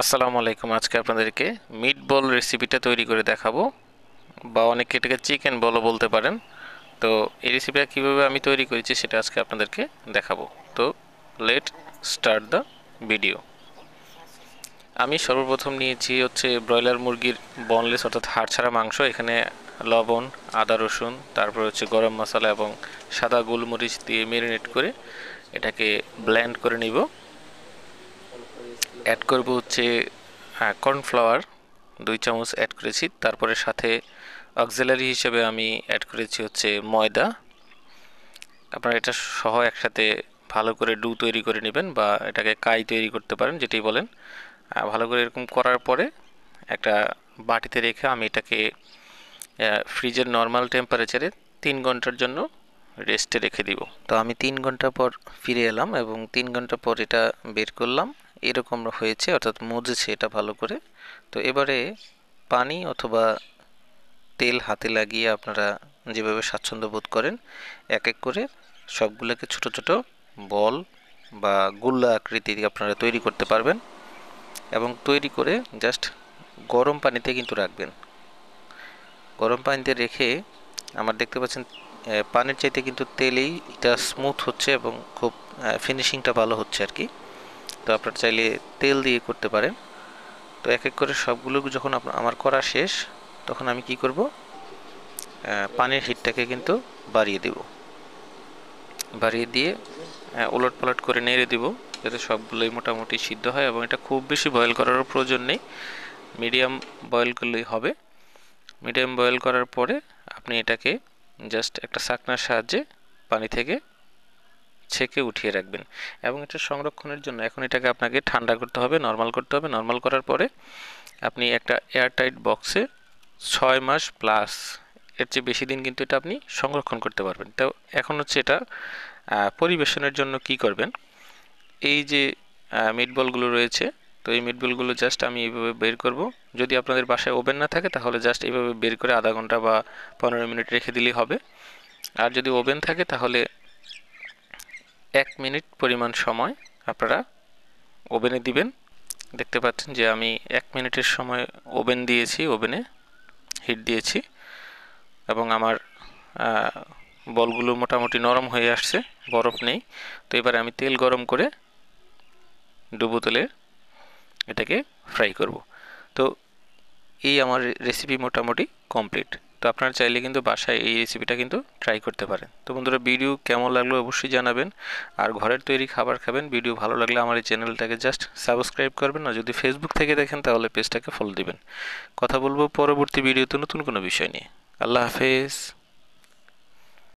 আসসালামু আলাইকুম। আজকে আপনাদেরকে মিট বল রেসিপিটা তৈরি করে দেখাবো, বা অনেকে এটাকে চিকেন বলও বলতে পারেন। তো এই রেসিপিটা কিভাবে আমি তৈরি করেছি সেটা আজকে আপনাদেরকে দেখাবো। তো লেট স্টার্ট দ্য ভিডিও। আমি সর্বপ্রথম নিয়েছি হচ্ছে ব্রয়লার মুরগির বনলেস অর্থাৎ হাড় ছাড়া মাংস। এখানে লবণ, আদা রসুন, তারপর হচ্ছে গরম মশলা এবং সাদা গোলমরিচ দিয়ে ম্যারিনেট করে এটাকে ব্লেন্ড করে নিব। অ্যাড করব হচ্ছে কর্নফ্লাওয়ার 2 চামচ অ্যাড করেছি। তারপরে সাথে অক্সিলারি হিসেবে আমি অ্যাড করেছি হচ্ছে ময়দা। আপনারা এটা সহ একসাথে ভালো করে ডু তৈরি করে নেবেন, বা এটাকে কাই তৈরি করতে পারেন, যেটাই বলেন। ভালো করে এরকম করার পরে একটা বাটিতে রেখে আমি এটাকে ফ্রিজের নর্মাল টেম্পারেচারে 3 ঘন্টার জন্য রেস্টে রেখে দিব। তো আমি 3 ঘন্টা পর ফিরে এলাম এবং 3 ঘন্টা পর এটা বের করলাম। এরকম হয়েছে, অর্থাৎ মজেছে এটা ভালো করে। তো এবারে পানি অথবা তেল হাতে লাগিয়ে আপনারা যেভাবে স্বাচ্ছন্দ্য বোধ করেন এক এক করে সবগুলোকে ছোট ছোট বল বা গোল্লা আকৃতি আপনারা তৈরি করতে পারবেন। এবং তৈরি করে জাস্ট গরম পানিতে কিন্তু রাখবেন। গরম পানিতে রেখে আমার দেখতে পাচ্ছেন পানির চাইতে কিন্তু তেলেই এটা স্মুথ হচ্ছে এবং খুব ফিনিশিংটা ভালো হচ্ছে আর কি। তো আপনারা চাইলে তেল দিয়ে করতে পারেন। তো এক এক করে সবগুলো যখন আমার করা শেষ, তখন আমি কি করব, পানির হিটটাকে কিন্তু বাড়িয়ে দেব। বাড়িয়ে দিয়ে ওলট পালট করে নেড়ে দিব, যাতে সবগুলোই মোটামুটি সিদ্ধ হয়। এবং এটা খুব বেশি বয়েল করারও প্রয়োজন নেই, মিডিয়াম বয়েল করলেই হবে। মিডিয়াম বয়েল করার পরে আপনি এটাকে জাস্ট একটা ছাঁকনার সাহায্যে পানি থেকে ছেঁকে উঠিয়ে রাখবেন। এবং এটা সংরক্ষণের জন্য এখন এটাকে আপনাকে ঠান্ডা করতে হবে, নর্মাল করতে হবে। নর্মাল করার পরে আপনি একটা এয়ারটাইট বক্সে 6 মাস প্লাস, এর চেয়ে বেশি দিন কিন্তু এটা আপনি সংরক্ষণ করতে পারবেন। তো এখন হচ্ছে এটা পরিবেশনের জন্য কি করবেন, এই যে মিটবলগুলো রয়েছে, তো এই মিটবলগুলো জাস্ট আমি এইভাবে বের করব। যদি আপনাদের বাসায় ওভেন না থাকে তাহলে জাস্ট এইভাবে বের করে আধা ঘন্টা বা 15 মিনিট রেখে দিলেই হবে। আর যদি ওভেন থাকে তাহলে 1 মিনিট পরিমাণ সময় আপনারা ওভেনে দিবেন। দেখতে পাচ্ছেন যে আমি 1 মিনিটের সময় ওভেন দিয়েছি, ওভেনে হিট দিয়েছি, এবং আমার বলগুলো মোটামুটি নরম হয়ে আসছে, বরফ নেই। তো এবার আমি তেল গরম করে ডুবো তেলে এটাকে ফ্রাই করব। তো এই আমার রেসিপি মোটামুটি কমপ্লিট। তো আপনারা চাইলে কিন্তু বাসায় এই রেসিপিটা কিন্তু ট্রাই করতে পারেন। তো বন্ধুরা, ভিডিও কেমন লাগলো অবশ্যই জানাবেন। আর ঘরের তৈরি খাবার খাবেন। ভিডিও ভালো লাগলে আমার এই চ্যানেলটাকে জাস্ট সাবস্ক্রাইব করবেন, আর যদি ফেসবুক থেকে দেখেন তাহলে পেজটাকে ফলো দিবেন। কথা বলবো পরবর্তী ভিডিওতে নতুন কোনো বিষয় নিয়ে। আল্লাহ হাফেজ।